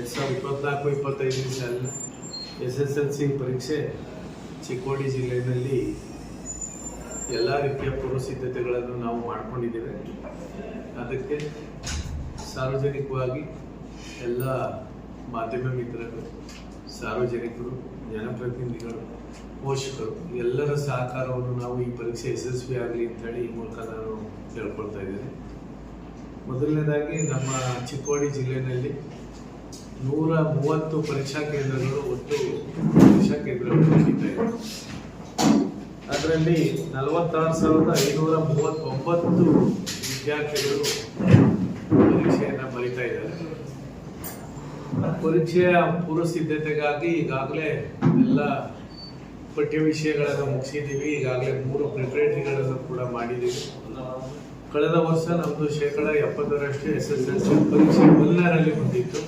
2024-25 ಸಾಲಿನ SSLC ಪರೀಕ್ಷೆ ಚಿಕ್ಕೋಡಿ ಜಿಲ್ಲೆಯಲ್ಲಿ ಎಲ್ಲ ರೀತಿಯ ಪೂರ್ವ ಸಿದ್ಧತೆಗಳನ್ನು ನಾವು ಮಾಡಿಕೊಂಡಿದ್ದೇವೆ. ಅದಕ್ಕೆ ಸಾರ್ವಜನಿಕವಾಗಿ ಎಲ್ಲ ಮಾಧ್ಯಮ ಮಿತ್ರರು, ಸಾರ್ವಜನಿಕರು, ಜನಪ್ರತಿನಿಧಿಗಳು, ಪೋಷಕರು ಎಲ್ಲರ ಸಹಕಾರವನ್ನು ನಾವು ಈ ಪರೀಕ್ಷೆ ಯಶಸ್ವಿ ಆಗಲಿ ಅಂತೇಳಿ ಈ ಮೂಲಕ ನಾನು ಕೇಳ್ಕೊಳ್ತಾ ಇದ್ದೇನೆ. ಮೊದಲನೇದಾಗಿ ನಮ್ಮ ಚಿಕ್ಕೋಡಿ ಜಿಲ್ಲೆಯಲ್ಲಿ 130 ಪರೀಕ್ಷಾ ಕೇಂದ್ರಗಳು, ಒಟ್ಟು ಪರೀಕ್ಷಾ ಕೇಂದ್ರಗಳು ನಡೀತಾ ಇದೆ. ಅದರಲ್ಲಿ 46,539 ವಿದ್ಯಾರ್ಥಿಗಳು ಪರೀಕ್ಷೆಯನ್ನು ಬರೀತಾ ಇದ್ದಾರೆ. ಪರೀಕ್ಷೆಯ ಪೂರ್ವ ಸಿದ್ಧತೆಗಾಗಿ ಈಗಾಗಲೇ ಎಲ್ಲ ಪಠ್ಯ ವಿಷಯಗಳನ್ನು ಮುಗಿಸಿದ್ದೀವಿ. ಈಗಾಗಲೇ 3 ಪ್ರಿಪರೇಟರಿಗಳನ್ನು ಕೂಡ ಮಾಡಿದ್ದೀವಿ. ಕಳೆದ ವರ್ಷ ನಮ್ಮದು 70% SSLC ಪರೀಕ್ಷೆ 1ರಲ್ಲಿ ಬಂದಿತ್ತು.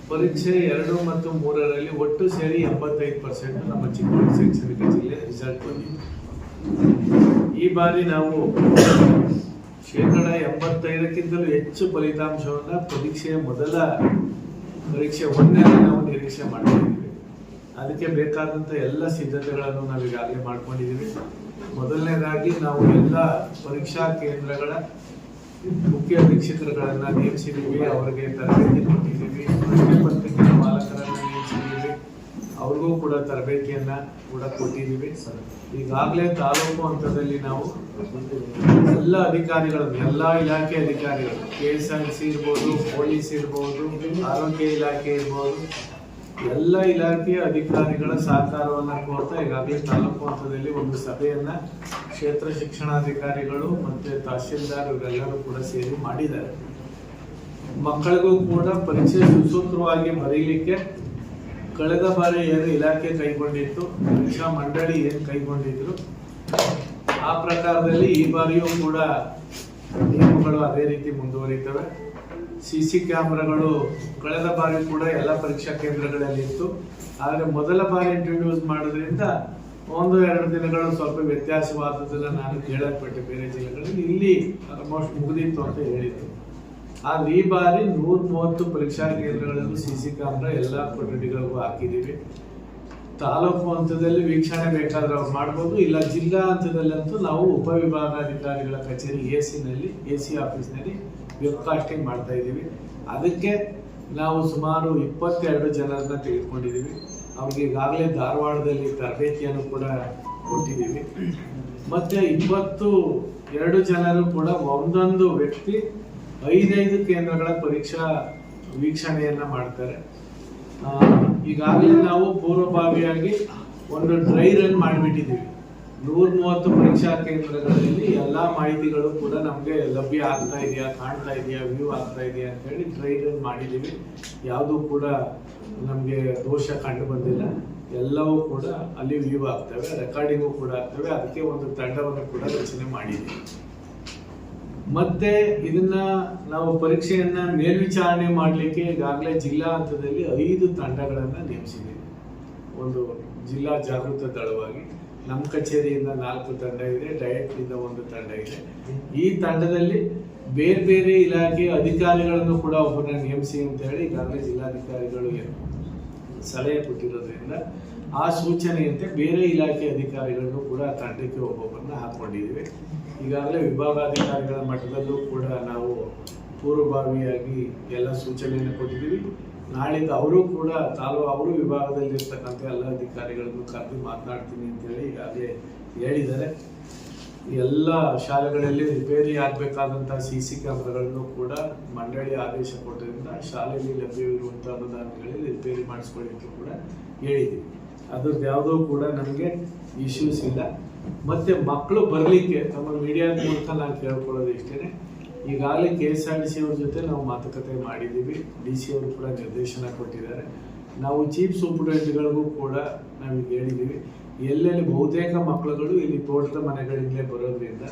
ಪರೀಕ್ಷೆ 2 ಮತ್ತು 3ರಲ್ಲಿ ಒಟ್ಟು ಸೇರಿ 85% ನಮ್ಮ ಚಿಕ್ಕೋಡಿ ಶೈಕ್ಷಣಿಕ ಜಿಲ್ಲೆ ರಿಸಲ್ಟ್ ಬಂದಿತ್ತು. ಈ ಬಾರಿ ನಾವು 85%ಕ್ಕಿಂತಲೂ ಹೆಚ್ಚು ಫಲಿತಾಂಶವನ್ನು ಪರೀಕ್ಷೆಯ ಮೊದಲ ಪರೀಕ್ಷೆ 1ರಲ್ಲಿ ನಾವು ನಿರೀಕ್ಷೆ ಮಾಡ್ಕೊಂಡಿದ್ದೀವಿ. ಅದಕ್ಕೆ ಬೇಕಾದಂಥ ಎಲ್ಲ ಸಿದ್ಧತೆಗಳನ್ನು ನಾವು ಈಗಾಗಲೇ ಮಾಡ್ಕೊಂಡಿದ್ದೀವಿ. ಮೊದಲನೇದಾಗಿ ನಾವು ಎಲ್ಲ ಪರೀಕ್ಷಾ ಕೇಂದ್ರಗಳ ಮುಖ್ಯ ಶಿಕ್ಷಕರುಗಳನ್ನು ನೇಮಿಸಿದ್ದೀವಿ. ಅವರಿಗೆ ತರಬೇತಿ ಕೊಟ್ಟಿದ್ದೀವಿ. ಪ್ರಶ್ನೆ ಪತ್ರಿಕೆ ಪಾಲಕರನ್ನು ನೇಮಿಸಿದ್ದೀವಿ. ಅವ್ರಿಗೂ ಕೂಡ ತರಬೇತಿಯನ್ನು ಕೂಡ ಕೊಟ್ಟಿದ್ದೀವಿ. ಈಗಾಗಲೇ ತಾಲೂಕು ಹಂತದಲ್ಲಿ ನಾವು ಎಲ್ಲ ಅಧಿಕಾರಿಗಳನ್ನು, ಎಲ್ಲ ಇಲಾಖೆ ಅಧಿಕಾರಿಗಳು, KSRTC ಇರ್ಬೋದು, ಪೊಲೀಸ್ ಇರ್ಬೋದು, ಆರೋಗ್ಯ ಇಲಾಖೆ ಇರ್ಬೋದು, ಎಲ್ಲ ಇಲಾಖೆಯ ಅಧಿಕಾರಿಗಳ ಸಹಕಾರವನ್ನು ಕೋರ್ತಾ ಈಗಾಗಲೇ ತಾಲೂಕು ಹಂತದಲ್ಲಿ ಒಂದು ಸಭೆಯನ್ನ ಕ್ಷೇತ್ರ ಶಿಕ್ಷಣಾಧಿಕಾರಿಗಳು ಮತ್ತೆ ತಹಶೀಲ್ದಾರ್ ಇವರೆಲ್ಲರೂ ಕೂಡ ಸೇರಿ ಮಾಡಿದ್ದಾರೆ. ಮಕ್ಕಳಿಗೂ ಕೂಡ ಪರೀಕ್ಷೆ ಸುಸೂತ್ರವಾಗಿ ಬರೀಲಿಕ್ಕೆ ಕಳೆದ ಬಾರಿ ಏನು ಇಲಾಖೆ ಕೈಗೊಂಡಿತ್ತು, ಪರೀಕ್ಷಾ ಮಂಡಳಿ ಏನು ಕೈಗೊಂಡಿದ್ರು ಆ ಪ್ರಕಾರದಲ್ಲಿ ಈ ಬಾರಿಯೂ ಕೂಡ ನಿಯಮಗಳು ಅದೇ ರೀತಿ ಮುಂದುವರಿತವೆ. CC ಕ್ಯಾಮ್ರಾಗಳು ಕಳೆದ ಬಾರಿ ಕೂಡ ಎಲ್ಲ ಪರೀಕ್ಷಾ ಕೇಂದ್ರಗಳಲ್ಲಿ ಇತ್ತು. ಆದರೆ ಮೊದಲ ಬಾರಿ ಇಂಟ್ರೊಡ್ಯೂಸ್ ಮಾಡೋದ್ರಿಂದ 1-2 ದಿನಗಳು ಸ್ವಲ್ಪ ವ್ಯತ್ಯಾಸವಾದದನ್ನ ನಾನು ಕೇಳಲ್ಪಟ್ಟೆ. ಬೇರೆ ಜಿಲ್ಲೆಗಳಲ್ಲಿ ಇಲ್ಲಿ ಆಲ್ಮೋಸ್ಟ್ ಮುಗಿದಿತ್ತು ಅಂತ ಹೇಳಿತ್ತು. ಆದ್ರೆ ಈ ಬಾರಿ 130 ಪರೀಕ್ಷಾ ಕೇಂದ್ರಗಳಲ್ಲೂ CC ಕ್ಯಾಮ್ರಾ ಎಲ್ಲ ಕೊಠಡಿಗಳಿಗೂ ಹಾಕಿದ್ದೀವಿ. ತಾಲೂಕು ಹಂತದಲ್ಲಿ ವೀಕ್ಷಣೆ ಬೇಕಾದ್ರೆ ಅವ್ರು ಮಾಡ್ಬೋದು, ಇಲ್ಲ ಜಿಲ್ಲಾ ಹಂತದಲ್ಲಂತೂ ನಾವು ಉಪವಿಭಾಗಾಧಿಕಾರಿಗಳ ಕಚೇರಿ AC ಆಫೀಸ್ನಲ್ಲಿ ವೆಬ್ಕಾಸ್ಟಿಂಗ್ ಮಾಡ್ತಾ ಇದ್ದೀವಿ. ಅದಕ್ಕೆ ನಾವು ಸುಮಾರು 22 ಜನರನ್ನ ತೆಗೆದುಕೊಂಡಿದ್ದೀವಿ. ಅವ್ರಿಗೆ ಈಗಾಗಲೇ ಧಾರವಾಡದಲ್ಲಿ ತರಬೇತಿಯನ್ನು ಕೂಡ ಕೊಟ್ಟಿದ್ದೀವಿ. ಮತ್ತೆ 22 ಜನರು ಕೂಡ ಒಂದೊಂದು ವ್ಯಕ್ತಿ 5 ಕೇಂದ್ರಗಳ ಪರೀಕ್ಷಾ ವೀಕ್ಷಣೆಯನ್ನ ಮಾಡ್ತಾರೆ. ಈಗಾಗಲೇ ನಾವು ಪೂರ್ವಭಾವಿಯಾಗಿ ಒಂದು ಡ್ರೈ ರನ್ ಮಾಡಿಬಿಟ್ಟಿದ್ದೀವಿ. 130 ಪರೀಕ್ಷಾ ಕೇಂದ್ರಗಳಲ್ಲಿ ಎಲ್ಲ ಮಾಹಿತಿಗಳು ಕೂಡ ನಮಗೆ ಲಭ್ಯ ಆಗ್ತಾ ಇದೆಯಾ, ಕಾಣ್ತಾ ಇದೆಯಾ, ವ್ಯೂ ಆಗ್ತಾ ಇದೆಯಾ ಅಂತ ಹೇಳಿ ಡ್ರೈ ರನ್ ಮಾಡಿದ್ದೀವಿ. ಯಾವುದೂ ಕೂಡ ನಮಗೆ ದೋಷ ಕಂಡು ಬಂದಿಲ್ಲ. ಎಲ್ಲವೂ ಕೂಡ ಅಲ್ಲಿ ವ್ಯೂ ಆಗ್ತವೆ, ರೆಕಾರ್ಡಿಂಗು ಕೂಡ ಆಗ್ತವೆ. ಅದಕ್ಕೆ ಒಂದು ತಂಡವನ್ನು ಕೂಡ ರಚನೆ ಮಾಡಿದ್ದೀವಿ. ಮತ್ತೆ ಇದನ್ನ ನಾವು ಪರೀಕ್ಷೆಯನ್ನ ಮೇಲ್ವಿಚಾರಣೆ ಮಾಡಲಿಕ್ಕೆ ಈಗಾಗಲೇ ಜಿಲ್ಲಾ ಹಂತದಲ್ಲಿ 5 ತಂಡಗಳನ್ನ ನೇಮಿಸಿದ್ದೀವಿ. ಒಂದು ಜಿಲ್ಲಾ ಜಾಗೃತ ದಳವಾಗಿ ನಮ್ಮ ಕಚೇರಿಯಿಂದ 4 ತಂಡ ಇದೆ, ಡಯಟ್ನಿಂದ 1 ತಂಡ ಇದೆ. ಈ ತಂಡದಲ್ಲಿ ಬೇರೆ ಬೇರೆ ಇಲಾಖೆಯ ಅಧಿಕಾರಿಗಳನ್ನು ಕೂಡ ಒಬ್ಬರನ್ನ ನೇಮಿಸಿ ಅಂತ ಹೇಳಿ ಈಗಾಗಲೇ ಜಿಲ್ಲಾಧಿಕಾರಿಗಳು ಸಲಹೆ ಕೊಟ್ಟಿರೋದ್ರಿಂದ ಆ ಸೂಚನೆಯಂತೆ ಬೇರೆ ಇಲಾಖೆ ಅಧಿಕಾರಿಗಳನ್ನು ಕೂಡ ತಂಡಕ್ಕೆ ಒಬ್ಬೊಬ್ಬರನ್ನ ಹಾಕೊಂಡಿದ್ದೀವಿ. ಈಗಾಗಲೇ ವಿಭಾಗಾಧಿಕಾರಿಗಳ ಮಟ್ಟದಲ್ಲೂ ಕೂಡ ನಾವು ಪೂರ್ವಭಾವಿಯಾಗಿ ಎಲ್ಲ ಸೂಚನೆಯನ್ನು ಕೊಟ್ಟಿದ್ದೀವಿ. ನಾಳಿಂದ ಅವರು ಕೂಡ ಅವರು ವಿಭಾಗದಲ್ಲಿ ಇರ್ತಕ್ಕಂಥ ಎಲ್ಲ ಅಧಿಕಾರಿಗಳನ್ನು ಕರೆದು ಮಾತನಾಡ್ತೀನಿ ಅಂತೇಳಿ ಈಗಾಗಲೇ ಹೇಳಿದ್ದಾರೆ. ಎಲ್ಲ ಶಾಲೆಗಳಲ್ಲಿ ರಿಪೇರಿ ಆಗಬೇಕಾದಂತಹ CC ಕ್ಯಾಮ್ರಾಗಳನ್ನು ಕೂಡ ಮಂಡಳಿ ಆದೇಶ ಕೊಟ್ಟರಿಂದ ಶಾಲೆಯಲ್ಲಿ ಲಭ್ಯವಿರುವಂತಹ ಅನುದಾನಗಳಲ್ಲಿ ರಿಪೇರಿ ಮಾಡಿಸ್ಕೊಳ್ಳಿಕ್ಕೆ ಕೂಡ ಹೇಳಿದ್ದೀವಿ. ಅದ್ರದ್ದು ಯಾವುದೂ ಕೂಡ ನಮಗೆ ಇಶ್ಯೂಸ್ ಇಲ್ಲ. ಮತ್ತೆ ಮಕ್ಕಳು ಬರಲಿಕ್ಕೆ ತಮ್ಮ ಮೀಡಿಯಾದ ಮೂಲಕ ನಾನು ಕೇಳ್ಕೊಳ್ಳೋದು ಇಷ್ಟೇ. ಈಗಾಗಲೇ KSRTC ಅವ್ರ ಜೊತೆ ನಾವು ಮಾತುಕತೆ ಮಾಡಿದ್ದೀವಿ. DC ಅವರು ಕೂಡ ನಿರ್ದೇಶನ ಕೊಟ್ಟಿದ್ದಾರೆ. ನಾವು ಚೀಫ್ ಸೂಪರಿಂಟೆಂಡೆಂಟ್ಗಳಿಗೂ ಕೂಡ ನಾವೀಗ ಹೇಳಿದ್ದೀವಿ, ಎಲ್ಲೆಲ್ಲಿ ಬಹುತೇಕ ಮಕ್ಕಳುಗಳು ಇಲ್ಲಿ ತೋಟದ ಮನೆಗಳಿಂದಲೇ ಬರೋದ್ರಿಂದ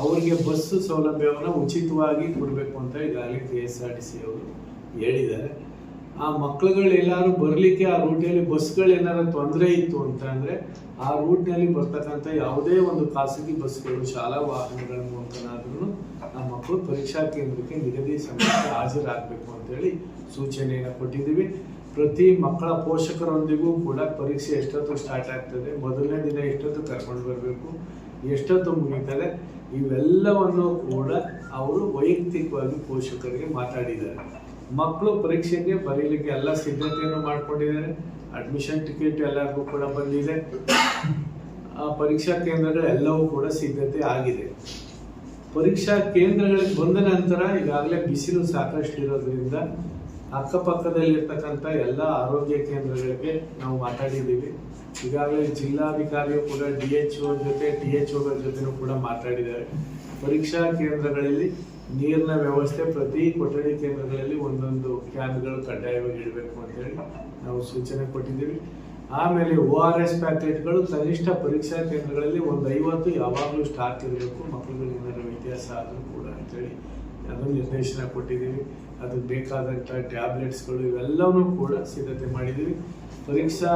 ಅವರಿಗೆ ಬಸ್ ಸೌಲಭ್ಯವನ್ನು ಉಚಿತವಾಗಿ ಕೊಡಬೇಕು ಅಂತ ಈಗಾಗಲೇ KSRTC ಅವರು ಹೇಳಿದ್ದಾರೆ. ಆ ಮಕ್ಕಳುಗಳು ಎಲ್ಲಾರು ಬರಲಿಕ್ಕೆ ಆ ರೂಟಲ್ಲಿ ಬಸ್ಗಳು ಏನಾರು ತೊಂದರೆ ಇತ್ತು ಅಂತ ಅಂದ್ರೆ ಆ ರೂಟ್ನಲ್ಲಿ ಬರ್ತಕ್ಕಂಥ ಯಾವುದೇ ಒಂದು ಖಾಸಗಿ ಬಸ್ಗಳು ಶಾಲಾ ವಾಹನಗಳ ಮೂಲಕನಾದ್ರೂ ಆ ಮಕ್ಕಳು ಪರೀಕ್ಷಾ ಕೇಂದ್ರಕ್ಕೆ ನಿಗದಿ ಸಮಯಕ್ಕೆ ಹಾಜರಾಗಬೇಕು ಅಂತೇಳಿ ಸೂಚನೆಯನ್ನು ಕೊಟ್ಟಿದ್ದೀವಿ. ಪ್ರತಿ ಮಕ್ಕಳ ಪೋಷಕರೊಂದಿಗೂ ಕೂಡ ಪರೀಕ್ಷೆ ಎಷ್ಟೊತ್ತು ಸ್ಟಾರ್ಟ್ ಆಗ್ತದೆ, ಮೊದಲನೇ ದಿನ ಎಷ್ಟೊತ್ತು ಕರ್ಕೊಂಡು ಬರಬೇಕು, ಎಷ್ಟೊತ್ತು ಮುಗಿತದೆ, ಇವೆಲ್ಲವನ್ನು ಕೂಡ ಅವರು ವೈಯಕ್ತಿಕವಾಗಿ ಪೋಷಕರಿಗೆ ಮಾತಾಡಿದ್ದಾರೆ. ಮಕ್ಕಳು ಪರೀಕ್ಷೆಗೆ ಬರೀಲಿಕ್ಕೆ ಎಲ್ಲ ಸಿದ್ಧತೆಯನ್ನು ಮಾಡ್ಕೊಂಡಿದ್ದಾರೆ. ಅಡ್ಮಿಷನ್ ಟಿಕೆಟ್ ಎಲ್ಲರಿಗೂ ಕೂಡ ಬಂದಿದೆ. ಆ ಪರೀಕ್ಷಾ ಕೇಂದ್ರಗಳೆಲ್ಲವೂ ಕೂಡ ಸಿದ್ಧತೆ ಆಗಿದೆ. ಪರೀಕ್ಷಾ ಕೇಂದ್ರಗಳಿಗೆ ಬಂದ ನಂತರ ಈಗಾಗಲೇ ಬಿಸಿಲು ಸಾಕಷ್ಟು ಇರೋದ್ರಿಂದ ಅಕ್ಕಪಕ್ಕದಲ್ಲಿರ್ತಕ್ಕಂಥ ಎಲ್ಲ ಆರೋಗ್ಯ ಕೇಂದ್ರಗಳಿಗೆ ನಾವು ಮಾತಾಡಿದ್ದೀವಿ. ಈಗಾಗಲೇ ಜಿಲ್ಲಾಧಿಕಾರಿಯು ಕೂಡ DHO ಜೊತೆ THOಗಳ ಜೊತೆನೂ ಕೂಡ ಮಾತಾಡಿದ್ದಾರೆ. ಪರೀಕ್ಷಾ ಕೇಂದ್ರಗಳಲ್ಲಿ ನೀರಿನ ವ್ಯವಸ್ಥೆ ಪ್ರತಿ ಕೊಠಡಿ ಕೇಂದ್ರಗಳಲ್ಲಿ ಒಂದೊಂದು ಕ್ಯಾನ್ಗಳು ಕಡ್ಡಾಯವಾಗಿ ಇಡಬೇಕು ಅಂತೇಳಿ ನಾವು ಸೂಚನೆ ಕೊಟ್ಟಿದ್ದೀವಿ. ಆಮೇಲೆ ORS ಪ್ಯಾಕೆಟ್ಗಳು ಕನಿಷ್ಠ ಪರೀಕ್ಷಾ ಕೇಂದ್ರಗಳಲ್ಲಿ ಒಂದು 50 ಯಾವಾಗಲೂ ಸ್ಟಾಕ್ ಇರಬೇಕು, ಮಕ್ಕಳುಗಳಿಗೆ ಏನಾದರೂ ವ್ಯತ್ಯಾಸ ಆದರೂ ಕೂಡ ಅಂತೇಳಿ ಅದನ್ನು ನಿರ್ದೇಶನ ಕೊಟ್ಟಿದ್ದೀವಿ. ಅದಕ್ಕೆ ಬೇಕಾದಂಥ ಟ್ಯಾಬ್ಲೆಟ್ಸ್ಗಳು ಇವೆಲ್ಲವೂ ಕೂಡ ಸಿದ್ಧತೆ ಮಾಡಿದ್ದೀವಿ. ಪರೀಕ್ಷಾ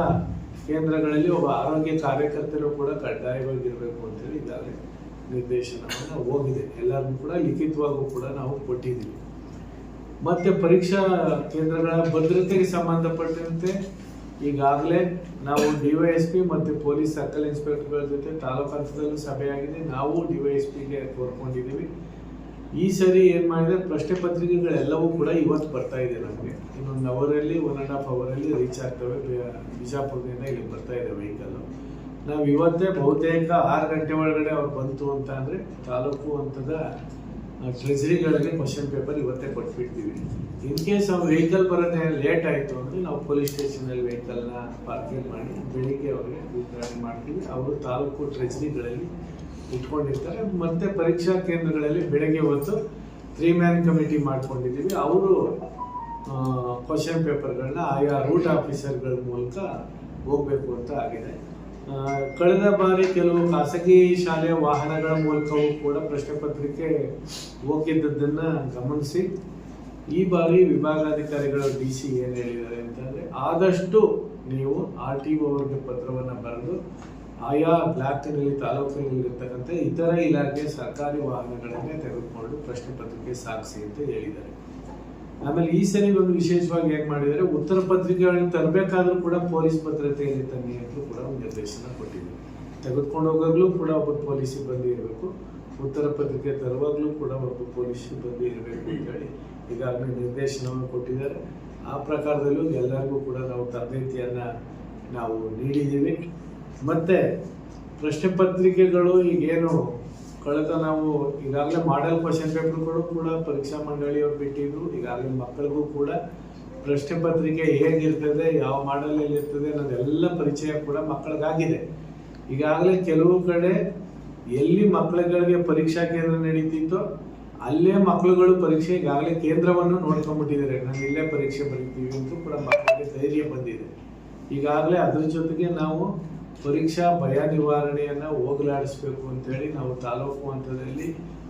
ಕೇಂದ್ರಗಳಲ್ಲಿ ಒಬ್ಬ ಆರೋಗ್ಯ ಕಾರ್ಯಕರ್ತರು ಕೂಡ ಕಡ್ಡಾಯವಾಗಿರಬೇಕು ಅಂತೇಳಿ ಈಗಾಗಲೇ ನಿರ್ದೇಶನವನ್ನು ಹೋಗಿದೆ. ಎಲ್ಲರಿಗೂ ಕೂಡ ಲಿಖಿತವಾಗೂ ಕೂಡ ನಾವು ಕೊಟ್ಟಿದ್ದೀವಿ. ಮತ್ತೆ ಪರೀಕ್ಷಾ ಕೇಂದ್ರಗಳ ಭದ್ರತೆಗೆ ಸಂಬಂಧಪಟ್ಟಂತೆ ಈಗಾಗಲೇ ನಾವು DYSP ಮತ್ತು ಪೊಲೀಸ್ ಸರ್ಕಲ್ ಇನ್ಸ್ಪೆಕ್ಟರ್ಗಳ ಜೊತೆ ತಾಲೂಕು ಹಂತದಲ್ಲೂ ಸಭೆಯಾಗಿದೆ. ನಾವು DYSPಗೆ ಕೋರ್ಕೊಂಡಿದ್ದೀವಿ. ಈ ಸರಿ ಏನ್ ಮಾಡಿದೆ, ಪ್ರಶ್ನೆ ಪತ್ರಿಕೆಗಳೆಲ್ಲವೂ ಕೂಡ ಇವತ್ತು ಬರ್ತಾ ಇದೆ. ನಮಗೆ ಇನ್ನೊಂದು ಅವರಲ್ಲಿ 1.5 ಅವರಲ್ಲಿ ರೀಚ್ ಆಗ್ತವೆ. ಬಿಜಾಪುರದಿಂದ ಇಲ್ಲಿ ಬರ್ತಾ ಇದೆ ವೆಹಿಕಲ್. ನಾವು ಇವತ್ತೇ ಬಹುತೇಕ 6 ಗಂಟೆ ಒಳಗಡೆ ಅವ್ರು ಬಂತು ಅಂತ ಅಂದ್ರೆ ತಾಲೂಕು ಹಂತದ ಟ್ರೆಜರಿಗಳಿಗೆ ಕ್ವಶನ್ ಪೇಪರ್ ಇವತ್ತೇ ಕೊಟ್ಬಿಡ್ತೀವಿ. ಇನ್ ಕೇಸ್ ಅವ್ರ ವೆಹಿಕಲ್ ಬರೋದೇ ಲೇಟ್ ಆಯಿತು ಅಂದರೆ ನಾವು ಪೊಲೀಸ್ ಸ್ಟೇಷನಲ್ಲಿ ವೆಹಿಕಲ್ನ ಪಾರ್ಕಿಂಗ್ ಮಾಡಿ ಬೆಳಿಗ್ಗೆ ಅವ್ರಿಗೆ ವಿತರಣೆ ಮಾಡ್ತೀವಿ. ಅವರು ತಾಲೂಕು ಟ್ರೆಜರಿಗಳಲ್ಲಿ ಇಟ್ಕೊಂಡಿರ್ತಾರೆ. ಮತ್ತೆ ಪರೀಕ್ಷಾ ಕೇಂದ್ರಗಳಲ್ಲಿ ಬೆಳಗ್ಗೆ ಹೊತ್ತು 3-man ಕಮಿಟಿ ಮಾಡ್ಕೊಂಡಿದ್ದೀವಿ. ಅವರು ಕ್ವಶನ್ ಪೇಪರ್ಗಳನ್ನ ಆಯಾ ರೂಟ್ ಆಫೀಸರ್ಗಳ ಮೂಲಕ ಹೋಗ್ಬೇಕು ಅಂತ ಆಗಿದೆ. ಕಳೆದ ಬಾರಿ ಕೆಲವು ಖಾಸಗಿ ಶಾಲೆಯ ವಾಹನಗಳ ಮೂಲಕವೂ ಕೂಡ ಪ್ರಶ್ನೆ ಪತ್ರಿಕೆ ಹೋಗಿದ್ದದನ್ನ ಗಮನಿಸಿ ಈ ಬಾರಿ ವಿಭಾಗಾಧಿಕಾರಿಗಳು DC ಏನು ಹೇಳಿದ್ದಾರೆ ಅಂತಂದ್ರೆ, ಆದಷ್ಟು ನೀವು RTO ಅವರಿಗೆ ಪತ್ರವನ್ನು ಬರೆದು ಆಯಾ ಬ್ಲಾಕ್ನಲ್ಲಿ ತಾಲೂಕಿನಲ್ಲಿ ಇರತಕ್ಕಂಥ ಇತರ ಇಲಾಖೆ ಸರ್ಕಾರಿ ವಾಹನಗಳನ್ನೇ ತೆಗೆದುಕೊಂಡು ಪ್ರಶ್ನೆ ಪತ್ರಿಕೆ ಸಾಗಿಸಿ ಅಂತ ಹೇಳಿದ್ದಾರೆ. ಆಮೇಲೆ ಈ ಸರಿ ಒಂದು ವಿಶೇಷವಾಗಿ ಏನ್ ಮಾಡಿದರೆ, ಉತ್ತರ ಪತ್ರಿಕೆಗಳನ್ನು ತರಬೇಕಾದ್ರೂ ಕೂಡ ಪೊಲೀಸ್ ಭದ್ರತೆಯಲ್ಲಿ ತನ್ನಿ ಅಂತ ಕೂಡ ಒಂದು ನಿರ್ದೇಶನ ಕೊಟ್ಟಿದ್ದೀವಿ. ತೆಗೆದುಕೊಂಡು ಹೋಗಾಗ್ಲೂ ಕೂಡ ಒಬ್ಬ ಪೊಲೀಸ್ ಸಿಬ್ಬಂದಿ ಇರಬೇಕು, ಉತ್ತರ ಪತ್ರಿಕೆ ತರುವಾಗ್ಲೂ ಕೂಡ ಒಬ್ಬ ಪೊಲೀಸ್ ಸಿಬ್ಬಂದಿ ಇರಬೇಕು ಅಂತ ಹೇಳಿ ಈಗಾಗಲೇ ನಿರ್ದೇಶನವನ್ನು ಕೊಟ್ಟಿದ್ದಾರೆ. ಆ ಪ್ರಕಾರದಲ್ಲೂ ಎಲ್ಲರಿಗೂ ಕೂಡ ನಾವು ತರಬೇತಿಯನ್ನ ನಾವು ನೀಡಿದ್ದೀವಿ. ಮತ್ತೆ ಪ್ರಶ್ನೆ ಪತ್ರಿಕೆಗಳು ಈಗೇನು ಕಳೆದ ನಾವು ಈಗಾಗಲೇ ಮಾಡೆಲ್ ಕ್ವಶನ್ ಪೇಪರ್ಗಳು ಕೂಡ ಪರೀಕ್ಷಾ ಮಂಡಳಿಯವರು ಬಿಟ್ಟಿದ್ರು. ಈಗಾಗಲೇ ಮಕ್ಕಳಿಗೂ ಕೂಡ ಪ್ರಶ್ನೆ ಪತ್ರಿಕೆ ಹೇಗಿರ್ತದೆ, ಯಾವ ಮಾಡೆಲ್ ಇರ್ತದೆ ಅನ್ನೋದೆಲ್ಲ ಪರಿಚಯ ಕೂಡ ಮಕ್ಕಳಿಗಾಗಿದೆ. ಈಗಾಗಲೇ ಕೆಲವು ಕಡೆ ಎಲ್ಲಿ ಮಕ್ಕಳುಗಳಿಗೆ ಪರೀಕ್ಷಾ ಕೇಂದ್ರ ನಡೀತಿತ್ತೋ ಅಲ್ಲೇ ಮಕ್ಕಳುಗಳು ಪರೀಕ್ಷೆ ಈಗಾಗಲೇ ಕೇಂದ್ರವನ್ನು ನೋಡ್ಕೊಂಡ್ಬಿಟ್ಟಿದ್ದಾರೆ. ನಾವು ಇಲ್ಲೇ ಪರೀಕ್ಷೆ ಬರೀತೀವಿ ಅಂತ ಕೂಡ ಮಕ್ಕಳಿಗೆ ಧೈರ್ಯ ಬಂದಿದೆ. ಈಗಾಗಲೇ ಅದ್ರ ಜೊತೆಗೆ ನಾವು ಪರೀಕ್ಷಾ ಭಯ ನಿವಾರಣೆಯನ್ನ ಹೋಗಲಾಡಿಸ್ಬೇಕು ಅಂತೇಳಿ ನಾವು ತಾಲೂಕು ಹಂತದಲ್ಲಿ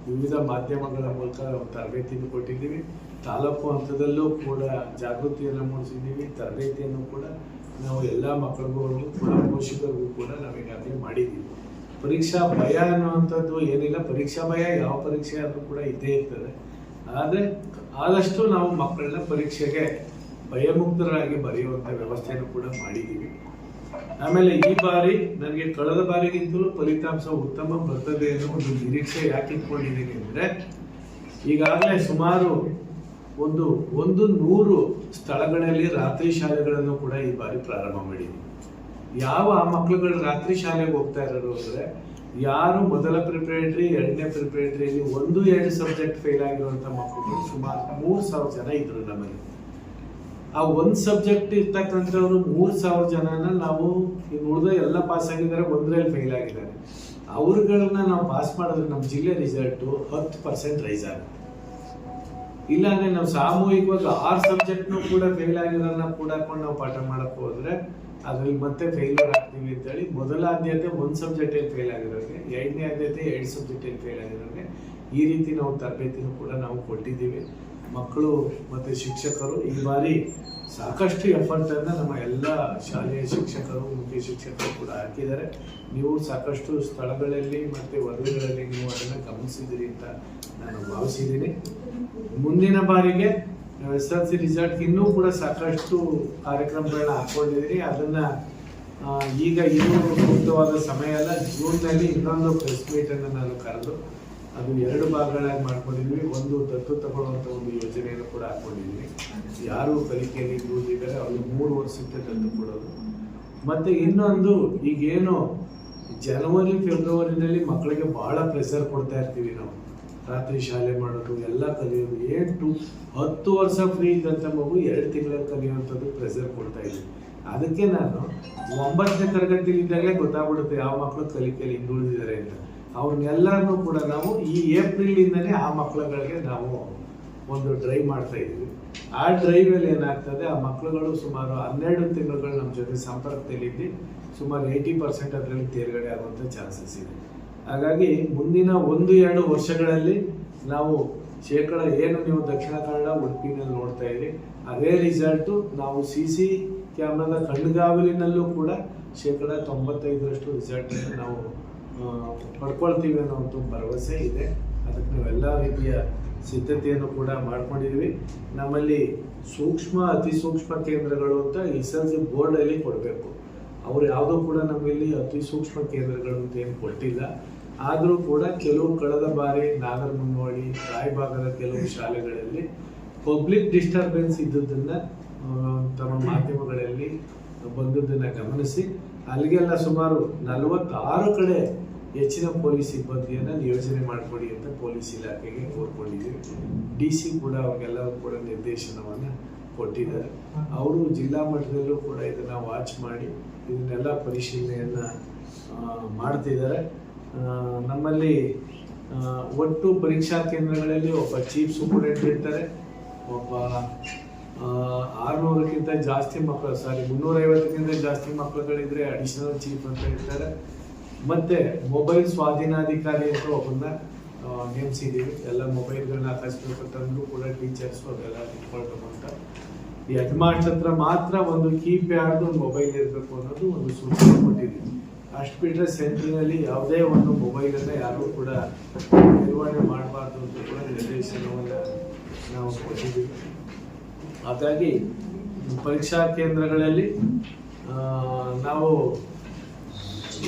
ವಿವಿಧ ಮಾಧ್ಯಮಗಳ ಮೂಲಕ ತರಬೇತಿಯನ್ನು ಕೊಟ್ಟಿದ್ದೀವಿ. ತಾಲೂಕು ಹಂತದಲ್ಲೂ ಕೂಡ ಜಾಗೃತಿಯನ್ನು ಮೂಡಿಸಿದ್ದೀವಿ. ತರಬೇತಿಯನ್ನು ಕೂಡ ನಾವು ಎಲ್ಲ ಮಕ್ಕಳಿಗೂ ಕೂಡ ಪೋಷಕರಿಗೂ ಕೂಡ ನಾವೀಗಾಗಲೇ ಮಾಡಿದ್ದೀವಿ. ಪರೀಕ್ಷಾ ಭಯ ಅನ್ನುವಂಥದ್ದು ಏನಿಲ್ಲ, ಪರೀಕ್ಷಾ ಭಯ ಯಾವ ಪರೀಕ್ಷೆ ಆದರೂ ಕೂಡ ಇದ್ದೇ ಇರ್ತದೆ. ಆದರೆ ಆದಷ್ಟು ನಾವು ಮಕ್ಕಳನ್ನ ಪರೀಕ್ಷೆಗೆ ಭಯಮುಕ್ತರಾಗಿ ಬರೆಯುವಂಥ ವ್ಯವಸ್ಥೆಯನ್ನು ಕೂಡ ಮಾಡಿದ್ದೀವಿ. ಆಮೇಲೆ ಈ ಬಾರಿ ನನಗೆ ಕಳೆದ ಬಾರಿಗಿಂತಲೂ ಫಲಿತಾಂಶ ಉತ್ತಮ ಬರ್ತದೆ ಅನ್ನೋ ಒಂದು ನಿರೀಕ್ಷೆ ಯಾಕೆ ಇಟ್ಕೊಂಡಿದ್ದೀನಿ ಅಂದರೆ, ಈಗಾಗಲೇ ಸುಮಾರು ಒಂದು 100 ಸ್ಥಳಗಳಲ್ಲಿ ರಾತ್ರಿ ಶಾಲೆಗಳನ್ನು ಕೂಡ ಈ ಬಾರಿ ಪ್ರಾರಂಭ ಮಾಡಿದ್ದೀವಿ. ಯಾವ ಮಕ್ಕಳುಗಳು ರಾತ್ರಿ ಶಾಲೆಗೆ ಹೋಗ್ತಾ ಇರೋರು ಅಂದರೆ, ಯಾರು ಮೊದಲ ಪ್ರಿಪರೇಟರಿ, 2ನೇ ಪ್ರಿಪರೇಟರಿಯಲ್ಲಿ 1-2 ಸಬ್ಜೆಕ್ಟ್ ಫೇಲ್ ಆಗಿರುವಂಥ ಮಕ್ಕಳು ಸುಮಾರು 3,000 ಜನ ಇದ್ರು ನಮ್ಮಲ್ಲಿ. ಆ ಒಂದು ಸಬ್ಜೆಕ್ಟ್ ಇರ್ತಕ್ಕಂಥವ್ರು 3,000 ಜನನ ನಾವು ಉಳಿದ ಎಲ್ಲ ಪಾಸ್ ಆಗಿದ್ದಾರೆ, ಒಂದರಲ್ಲಿ ಫೇಲ್ ಆಗಿದ್ದಾರೆ. ಅವ್ರುಗಳನ್ನ ನಾವು ಪಾಸ್ ಮಾಡಿದ್ರೆ ನಮ್ಮ ಜಿಲ್ಲೆ ರಿಸಲ್ಟು 10% ರೈಸ್ ಆಗುತ್ತೆ. ಇಲ್ಲಾಂದ್ರೆ ನಾವು ಸಾಮೂಹಿಕವಾಗಿ 6 ಸಬ್ಜೆಕ್ಟ್ನು ಕೂಡ ಫೇಲ್ ಆಗಿರೋದನ್ನ ಕೂಡ ಹಾಕೊಂಡು ನಾವು ಪಾಠ ಮಾಡಕ್ಕೆ ಹೋದ್ರೆ ಅದ್ರಲ್ಲಿ ಮತ್ತೆ ಫೇಲ್ಯೂರ್ ಆಗ್ತೀವಿ ಅಂತೇಳಿ ಮೊದಲ ಆದ್ಯತೆ 1 ಸಬ್ಜೆಕ್ಟಲ್ಲಿ ಫೇಲ್ ಆಗಿರೋರಿಗೆ, 2ನೇ ಆದ್ಯತೆ 2 ಸಬ್ಜೆಕ್ಟಲ್ಲಿ ಫೇಲ್ ಆಗಿರೋರಿಗೆ ಈ ರೀತಿ ನಾವು ತರಬೇತಿನೂ ಕೂಡ ನಾವು ಕೊಟ್ಟಿದ್ದೀವಿ. ಮಕ್ಕಳು ಮತ್ತು ಶಿಕ್ಷಕರು ಈ ಬಾರಿ ಸಾಕಷ್ಟು ಎಫರ್ಟನ್ನು ನಮ್ಮ ಎಲ್ಲ ಶಾಲೆಯ ಶಿಕ್ಷಕರು ಮುಖ್ಯ ಶಿಕ್ಷಕರು ಕೂಡ ಹಾಕಿದ್ದಾರೆ. ನೀವು ಸಾಕಷ್ಟು ಸ್ಥಳಗಳಲ್ಲಿ ಮತ್ತು ವರದಿಗಳಲ್ಲಿ ನೀವು ಅದನ್ನು ಗಮನಿಸಿದ್ದೀರಿ ಅಂತ ನಾನು ಭಾವಿಸಿದ್ದೀನಿ. ಮುಂದಿನ ಬಾರಿಗೆ SSLC ರಿಸಲ್ಟ್ ಇನ್ನೂ ಕೂಡ ಸಾಕಷ್ಟು ಕಾರ್ಯಕ್ರಮಗಳನ್ನ ಹಾಕ್ಕೊಂಡಿದ್ದೀನಿ. ಅದನ್ನು ಈಗ ಇನ್ನೂ ಸೂಕ್ತವಾದ ಸಮಯ ಅಲ್ಲ, ಜೂನ್ನಲ್ಲಿ ಇನ್ನೊಂದು ಪ್ರೆಸ್ ಮೀಟನ್ನು ನಾನು ಕರೆದು ಅದು 2 ಭಾಗಗಳಾಗಿ ಮಾಡ್ಕೊಂಡಿದ್ವಿ. ಒಂದು ದತ್ತು ತಗೊಳ್ಳುವಂಥ ಒಂದು ಯೋಜನೆಯನ್ನು ಕೂಡ ಹಾಕ್ಕೊಂಡಿದ್ವಿ. ಯಾರು ಕಲಿಕೆಯಲ್ಲಿ ದೂರಿದ್ದಾರೆ ಅವ್ರಿಗೆ 3 ವರ್ಷಕ್ಕೆ ದತ್ತು ಕೊಡೋದು. ಮತ್ತು ಇನ್ನೊಂದು, ಈಗೇನು ಜನವರಿ ಫೆಬ್ರವರಿನಲ್ಲಿ ಮಕ್ಕಳಿಗೆ ಭಾಳ ಪ್ರೆಷರ್ ಕೊಡ್ತಾ ಇರ್ತೀವಿ ನಾವು, ರಾತ್ರಿ ಶಾಲೆ ಮಾಡೋದು, ಎಲ್ಲ ಕಲಿಯೋದು. 10 ವರ್ಷ ಫ್ರೀ ಇದ್ದಂಥ ಮಗು 2 ತಿಂಗಳಲ್ಲಿ ಕಲಿಯುವಂಥದ್ದು ಪ್ರೆಷರ್ ಕೊಡ್ತಾ ಇದ್ದೀವಿ. ಅದಕ್ಕೆ ನಾನು 9ನೇ ತರಗತಿಲಿದ್ದಾಗಲೇ ಗೊತ್ತಾಗ್ಬಿಡುತ್ತೆ ಯಾವ ಮಕ್ಕಳು ಕಲಿಕೆಯಲ್ಲಿ ಹಿಂದುಳಿದಿದ್ದಾರೆ ಅಂತ. ಅವ್ರನ್ನೆಲ್ಲರನ್ನೂ ಕೂಡ ನಾವು ಈ ಏಪ್ರಿಲಿಂದನೇ ಆ ಮಕ್ಕಳುಗಳಿಗೆ ನಾವು ಒಂದು ಡ್ರೈವ್ ಮಾಡ್ತಾ ಇದ್ದೀವಿ. ಆ ಡ್ರೈವಲ್ಲಿ ಏನಾಗ್ತದೆ, ಆ ಮಕ್ಕಳುಗಳು ಸುಮಾರು 12 ತಿಂಗಳುಗಳು ನಮ್ಮ ಜೊತೆ ಸಂಪರ್ಕದಲ್ಲಿದ್ದು ಸುಮಾರು 80% ಅದರಲ್ಲಿ ತೇರ್ಗಡೆ ಆಗುವಂಥ ಚಾನ್ಸಸ್ ಇದೆ. ಹಾಗಾಗಿ ಮುಂದಿನ 1-2 ವರ್ಷಗಳಲ್ಲಿ ನಾವು ಶೇಕಡ ಏನು ನೀವು ದಕ್ಷಿಣ ಕನ್ನಡ ಉಡುಪಿನಲ್ಲಿ ನೋಡ್ತಾ ಇದ್ದೀವಿ, ಅದೇ ರಿಸಲ್ಟು ನಾವು CC ಕ್ಯಾಮ್ರಾದ ಕಣ್ಗಾವಲಿನಲ್ಲೂ ಕೂಡ ಶೇಕಡ 95% ರಿಸಲ್ಟನ್ನು ನಾವು ಪಡ್ಕೊಳ್ತೀವಿ ಅನ್ನೋ ಒಂದು ಭರವಸೆ ಇದೆ. ಅದಕ್ಕೆ ನಾವೆಲ್ಲ ರೀತಿಯ ಸಿದ್ಧತೆಯನ್ನು ಕೂಡ ಮಾಡ್ಕೊಂಡಿದ್ದೀವಿ. ನಮ್ಮಲ್ಲಿ ಅತಿ ಸೂಕ್ಷ್ಮ ಕೇಂದ್ರಗಳು ಅಂತ SSLC ಬೋರ್ಡಲ್ಲಿ ಕೊಡಬೇಕು. ಅವರು ಯಾವುದೂ ಕೂಡ ನಮ್ಮಲ್ಲಿ ಅತಿ ಸೂಕ್ಷ್ಮ ಕೇಂದ್ರಗಳು ಅಂತ ಏನು ಕೊಟ್ಟಿಲ್ಲ. ಆದರೂ ಕೂಡ ಕೆಲವು ಕಳೆದ ಬಾರಿ ನಾಗರಮುನ್ನೋಳಿ, ರಾಯಭಾಗದ ಕೆಲವು ಶಾಲೆಗಳಲ್ಲಿ ಪಬ್ಲಿಕ್ ಡಿಸ್ಟರ್ಬೆನ್ಸ್ ಇದ್ದದ್ದನ್ನು ತಮ್ಮ ಮಾಧ್ಯಮಗಳಲ್ಲಿ ಬಂದದ್ದನ್ನು ಗಮನಿಸಿ ಅಲ್ಲಿಗೆಲ್ಲ ಸುಮಾರು 46 ಕಡೆ ಹೆಚ್ಚಿನ ಪೊಲೀಸ್ ಸಿಬ್ಬಂದಿಯನ್ನು ನಿಯೋಜನೆ ಮಾಡಿಕೊಡಿ ಅಂತ ಪೊಲೀಸ್ ಇಲಾಖೆಗೆ ಕೋರ್ಕೊಂಡಿದ್ದೀವಿ. DC ಕೂಡ ಅವ್ರಿಗೆಲ್ಲರೂ ಕೂಡ ನಿರ್ದೇಶನವನ್ನು ಕೊಟ್ಟಿದ್ದಾರೆ. ಅವರು ಜಿಲ್ಲಾ ಮಟ್ಟದಲ್ಲೂ ಕೂಡ ಇದನ್ನು ವಾಚ್ ಮಾಡಿ ಇದನ್ನೆಲ್ಲ ಪರಿಶೀಲನೆಯನ್ನು ಮಾಡ್ತಿದ್ದಾರೆ. ನಮ್ಮಲ್ಲಿ ಒಟ್ಟು ಪರೀಕ್ಷಾ ಕೇಂದ್ರಗಳಲ್ಲಿ ಒಬ್ಬ ಚೀಫ್ ಸೂಪರಿಂಟೆಂಡೆಂಟ್ ಇರ್ತಾರೆ, ಒಬ್ಬ 600ಕ್ಕಿಂತ ಜಾಸ್ತಿ ಮಕ್ಕಳು 350ಕ್ಕಿಂತ ಜಾಸ್ತಿ ಮಕ್ಕಳುಗಳಿದ್ರೆ ಅಡಿಷನಲ್ ಚೀಫ್ ಅಂತ ಇರ್ತಾರೆ. ಮತ್ತು ಮೊಬೈಲ್ ಸ್ವಾಧೀನಾಧಿಕಾರಿ ಅಂತ ಒಬ್ಬನ್ನ ನೇಮಿಸಿದ್ದೀವಿ. ಎಲ್ಲ ಮೊಬೈಲ್ಗಳನ್ನ ಅಕಸ್ಮಾತ್ ತಂದರೂ ಕೂಡ ಟೀಚರ್ಸು ಅದೆಲ್ಲ ಇಟ್ಕೊಳ್ಬೇಕು ಅಂತ. ಈ ಹೆಡ್ ಮಾಸ್ಟರ್ ಹತ್ರ ಮಾತ್ರ ಒಂದು ಕೀಪ್ಯಾಡ್ದು ಒಂದು ಮೊಬೈಲ್ ಇರಬೇಕು ಅನ್ನೋದು ಒಂದು ಸೂಚನೆ ಕೊಟ್ಟಿದ್ದೀವಿ. ಅಷ್ಟು ಬಿಟ್ಟರೆ ಸೆಂಟ್ರಿನಲ್ಲಿ ಯಾವುದೇ ಒಂದು ಮೊಬೈಲನ್ನು ಯಾರೂ ಕೂಡ ನಿರ್ವಹಣೆ ಮಾಡಬಾರ್ದು ಅಂತ ಕೂಡ ನಿರ್ದೇಶನವನ್ನು ನಾವು ಕೊಟ್ಟಿದ್ದೀವಿ. ಹಾಗಾಗಿ ಪರೀಕ್ಷಾ ಕೇಂದ್ರಗಳಲ್ಲಿ ನಾವು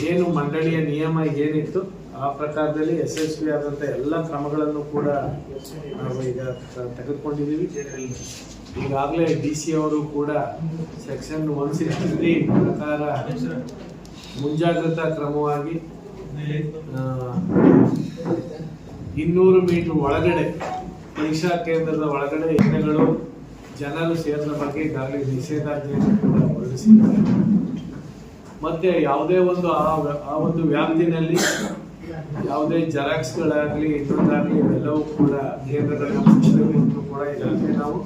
ಏನು ಮಂಡಳಿಯ ನಿಯಮ ಏನಿತ್ತು ಆ ಪ್ರಕಾರದಲ್ಲಿ ಯಶಸ್ವಿ ಆದಂಥ ಎಲ್ಲ ಕ್ರಮಗಳನ್ನು ಕೂಡ ನಾವು ಈಗ ತೆಗೆದುಕೊಂಡಿದ್ದೀವಿ. ಈಗಾಗಲೇ DC ಅವರು ಕೂಡ ಸೆಕ್ಷನ್ 163 ಪ್ರಕಾರ ಮುಂಜಾಗ್ರತಾ ಕ್ರಮವಾಗಿ 200 ಮೀಟರ್ ಒಳಗಡೆ ಪರೀಕ್ಷಾ ಕೇಂದ್ರದ ಒಳಗಡೆ ಎಣ್ಣೆಗಳು ಜನರು ಸೇರಿದ ಬಗ್ಗೆ ಈಗಾಗಲೇ ನಿಷೇಧಾಜ್ಞೆಯನ್ನು ಕೂಡ ಹೊರಡಿಸಿದ್ದಾರೆ. ಮತ್ತೆ ಯಾವುದೇ ಒಂದು ಆ ಒಂದು ವ್ಯಾಪ್ತಿನಲ್ಲಿ ಯಾವುದೇ ಜೆರಾಕ್ಸ್ಗಳಾಗಲಿ ಇನ್ನೊಂದಾಗಲಿ ಇವೆಲ್ಲವೂ ಕೂಡ ಕೇಂದ್ರಗಳನ್ನ ಮುಚ್ಚಬೇಕು ಕೂಡ ಈಗಾಗಲೇ ನಾವು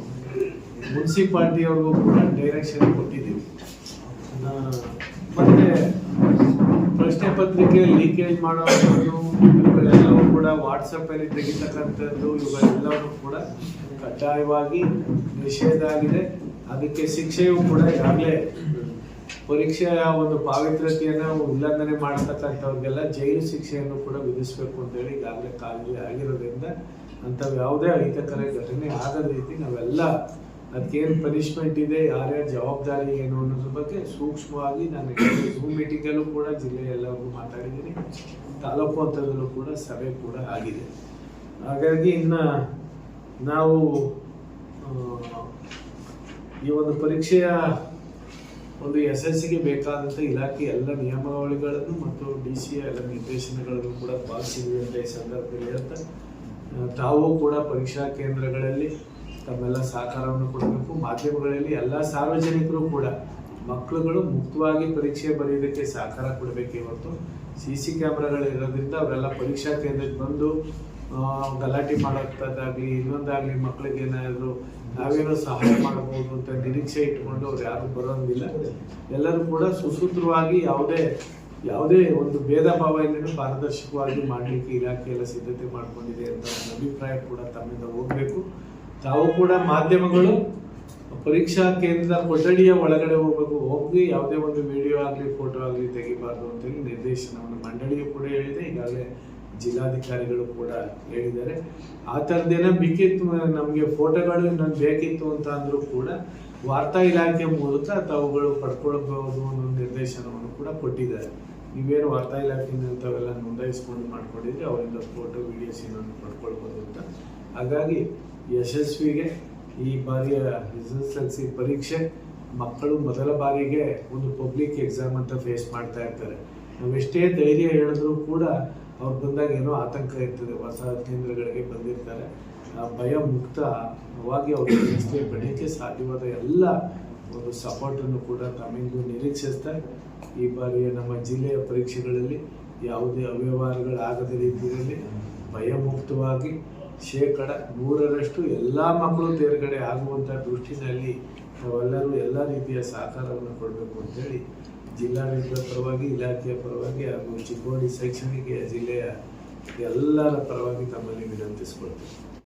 ಮುನ್ಸಿಪಾಲ್ಟಿಯವ್ರಿಗೂ ಕೂಡ ಡೈರೆಕ್ಷನ್ ಕೊಟ್ಟಿದ್ದೀವಿ. ಮತ್ತೆ ಪ್ರಶ್ನೆ ಪತ್ರಿಕೆ ಲೀಕೇಜ್ ಮಾಡೋದು ಇವುಗಳೆಲ್ಲವೂ ಕೂಡ ವಾಟ್ಸಪ್ಪಲ್ಲಿ ತೆಗಿತಕ್ಕಂಥದ್ದು ಇವುಗಳೆಲ್ಲವೂ ಕೂಡ ಕಡ್ಡಾಯವಾಗಿ ನಿಷೇಧ ಆಗಿದೆ. ಅದಕ್ಕೆ ಶಿಕ್ಷೆಯೂ ಕೂಡ ಈಗಾಗಲೇ ಪರೀಕ್ಷೆಯ ಒಂದು ಪಾವಿತ್ರ್ಯತೆಯನ್ನು ಉಲ್ಲಂಘನೆ ಮಾಡತಕ್ಕಂಥವ್ರಿಗೆಲ್ಲ ಜೈಲು ಶಿಕ್ಷೆಯನ್ನು ಕೂಡ ವಿಧಿಸಬೇಕು ಅಂತೇಳಿ ಈಗಾಗಲೇ ಕಾನೂನು ಆಗಿರೋದ್ರಿಂದ ಅಂಥವು ಯಾವುದೇ ಅಹಿತಕರ ಘಟನೆ ಆಗದ ರೀತಿ ನಾವೆಲ್ಲ ಅದಕ್ಕೇನು ಪನಿಷ್ಮೆಂಟ್ ಇದೆ, ಯಾರ್ಯಾರ ಜವಾಬ್ದಾರಿ ಏನು ಅನ್ನೋದ್ರ ಬಗ್ಗೆ ಸೂಕ್ಷ್ಮವಾಗಿ ನಾನು ಝೂಮ್ ಮೀಟಿಂಗಲ್ಲೂ ಕೂಡ ಜಿಲ್ಲೆಯೆಲ್ಲರಿಗೂ ಮಾತಾಡಿದ್ದೀನಿ. ತಾಲೂಕು ಹಂತದಲ್ಲೂ ಕೂಡ ಸಭೆ ಕೂಡ ಆಗಿದೆ. ಹಾಗಾಗಿ ಇನ್ನು ನಾವು ಈ ಒಂದು ಪರೀಕ್ಷೆಯ ಒಂದು SSLCಗೆ ಬೇಕಾದಂಥ ಇಲಾಖೆ ಎಲ್ಲ ನಿಯಮಾವಳಿಗಳನ್ನು ಮತ್ತು DCಯ ಎಲ್ಲ ನಿರ್ದೇಶನಗಳನ್ನು ಕೂಡ ಪಾಲಿಸಿದ್ವಿ ಅಂತ ಈ ಸಂದರ್ಭದಲ್ಲಿ ಹೇಳ್ತಾ, ತಾವು ಕೂಡ ಪರೀಕ್ಷಾ ಕೇಂದ್ರಗಳಲ್ಲಿ ತಮ್ಮೆಲ್ಲ ಸಹಕಾರವನ್ನು ಕೊಡಬೇಕು. ಮಾಧ್ಯಮಗಳಲ್ಲಿ ಎಲ್ಲ ಸಾರ್ವಜನಿಕರು ಕೂಡ ಮಕ್ಕಳುಗಳು ಮುಕ್ತವಾಗಿ ಪರೀಕ್ಷೆ ಬರೆಯೋದಕ್ಕೆ ಸಹಕಾರ ಕೊಡಬೇಕು. ಇವತ್ತು CC ಕ್ಯಾಮ್ರಾಗಳಿರೋದ್ರಿಂದ ಅವರೆಲ್ಲ ಪರೀಕ್ಷಾ ಕೇಂದ್ರಕ್ಕೆ ಬಂದು ಗಲಾಟೆ ಮಾಡೋದಾಗಲಿ ಇನ್ನೊಂದಾಗಲಿ ಮಕ್ಕಳಿಗೆ ಏನಾದರೂ ನಾವೇನೋ ಸಹಾಯ ಮಾಡಬಹುದು ಅಂತ ನಿರೀಕ್ಷೆ ಇಟ್ಕೊಂಡು ಅವ್ರು ಯಾರು ಬರೋಂಗಿಲ್ಲ. ಎಲ್ಲರೂ ಕೂಡ ಸುಸೂತ್ರವಾಗಿ ಯಾವುದೇ ಒಂದು ಭೇದ ಭಾವ ಇಲ್ಲದೆ ಪಾರದರ್ಶಕವಾಗಿ ಮಾಡಲಿಕ್ಕೆ ಇಲಾಖೆ ಎಲ್ಲ ಸಿದ್ಧತೆ ಮಾಡ್ಕೊಂಡಿದೆ ಅಂತ ಒಂದು ಅಭಿಪ್ರಾಯ ಕೂಡ ತಮ್ಮಿಂದ ಹೋಗಬೇಕು. ತಾವು ಕೂಡ ಮಾಧ್ಯಮಗಳು ಪರೀಕ್ಷಾ ಕೇಂದ್ರ ಕೊಠಡಿಯ ಒಳಗಡೆ ಹೋಗಿ ಯಾವುದೇ ಒಂದು ವಿಡಿಯೋ ಆಗಲಿ ಫೋಟೋ ಆಗಲಿ ತೆಗಿಬಾರ್ದು ಅಂತೇಳಿ ನಿರ್ದೇಶನವನ್ನು ಮಂಡಳಿಯು ಕೂಡ ಹೇಳಿದೆ. ಈಗಾಗಲೇ ಜಿಲ್ಲಾಧಿಕಾರಿಗಳು ಕೂಡ ಹೇಳಿದ್ದಾರೆ. ಆ ಥರದ್ದೇನೋ ಬೇಕಿತ್ತು ನಮಗೆ ಫೋಟೋಗಳು ಇನ್ನೊಂದು ಬೇಕಿತ್ತು ಅಂತ ಅಂದರೂ ಕೂಡ ವಾರ್ತಾ ಇಲಾಖೆ ಮೂಲಕ ತಾವುಗಳು ಪಡ್ಕೊಳ್ಬಹುದು ಅನ್ನೋ ನಿರ್ದೇಶನವನ್ನು ಕೂಡ ಕೊಟ್ಟಿದ್ದಾರೆ. ನೀವೇನು ವಾರ್ತಾ ಇಲಾಖೆಯಿಂದ ಅಂಥವೆಲ್ಲ ನೋಂದಾಯಿಸ್ಕೊಂಡು ಮಾಡ್ಕೊಂಡಿದ್ರೆ ಅವರಿಂದ ಫೋಟೋ ವಿಡಿಯೋಸ್ ಏನನ್ನು ಪಡ್ಕೊಳ್ಬೋದು ಅಂತ. ಹಾಗಾಗಿ ಯಶಸ್ವಿಗೆ ಈ ಬಾರಿಯ SSLC ಪರೀಕ್ಷೆ ಮಕ್ಕಳು ಮೊದಲ ಬಾರಿಗೆ ಒಂದು ಪಬ್ಲಿಕ್ ಎಕ್ಸಾಮ್ ಅಂತ ಫೇಸ್ ಮಾಡ್ತಾ ಇರ್ತಾರೆ. ನಾವೆಷ್ಟೇ ಧೈರ್ಯ ಹೇಳಿದ್ರು ಕೂಡ ಅವ್ರು ಬಂದಾಗ ಏನೋ ಆತಂಕ ಇರ್ತದೆ. ಹೊಸ ಕೇಂದ್ರಗಳಿಗೆ ಬಂದಿರ್ತಾರೆ, ಭಯ ಮುಕ್ತವಾಗಿ ಅವರು ವ್ಯವಸ್ಥೆ ಪಡೆಯಕ್ಕೆ ಸಾಧ್ಯವಾದ ಎಲ್ಲ ಒಂದು ಸಪೋರ್ಟನ್ನು ಕೂಡ ತಮ್ಮಿಂದು ನಿರೀಕ್ಷಿಸ್ತಾ ಈ ಬಾರಿಯ ನಮ್ಮ ಜಿಲ್ಲೆಯ ಪರೀಕ್ಷೆಗಳಲ್ಲಿ ಯಾವುದೇ ಅವ್ಯವಹಾರಗಳಾಗದ ರೀತಿಯಲ್ಲಿ ಭಯಮುಕ್ತವಾಗಿ 100% ಎಲ್ಲ ಮಕ್ಕಳು ತೇರ್ಗಡೆ ಆಗುವಂಥ ದೃಷ್ಟಿನಲ್ಲಿ ನಾವೆಲ್ಲರೂ ಎಲ್ಲ ರೀತಿಯ ಸಹಕಾರವನ್ನು ಕೊಡಬೇಕು ಅಂತೇಳಿ ಜಿಲ್ಲಾಡಳಿತದ ಪರವಾಗಿ, ಇಲಾಖೆಯ ಪರವಾಗಿ ಹಾಗೂ ಚಿಕ್ಕೋಡಿ ಶೈಕ್ಷಣಿಕ ಜಿಲ್ಲೆಯ ಎಲ್ಲರ ಪರವಾಗಿ ತಮ್ಮಲ್ಲಿ ವಿನಂತಿಸಿಕೊಳ್ತೀವಿ.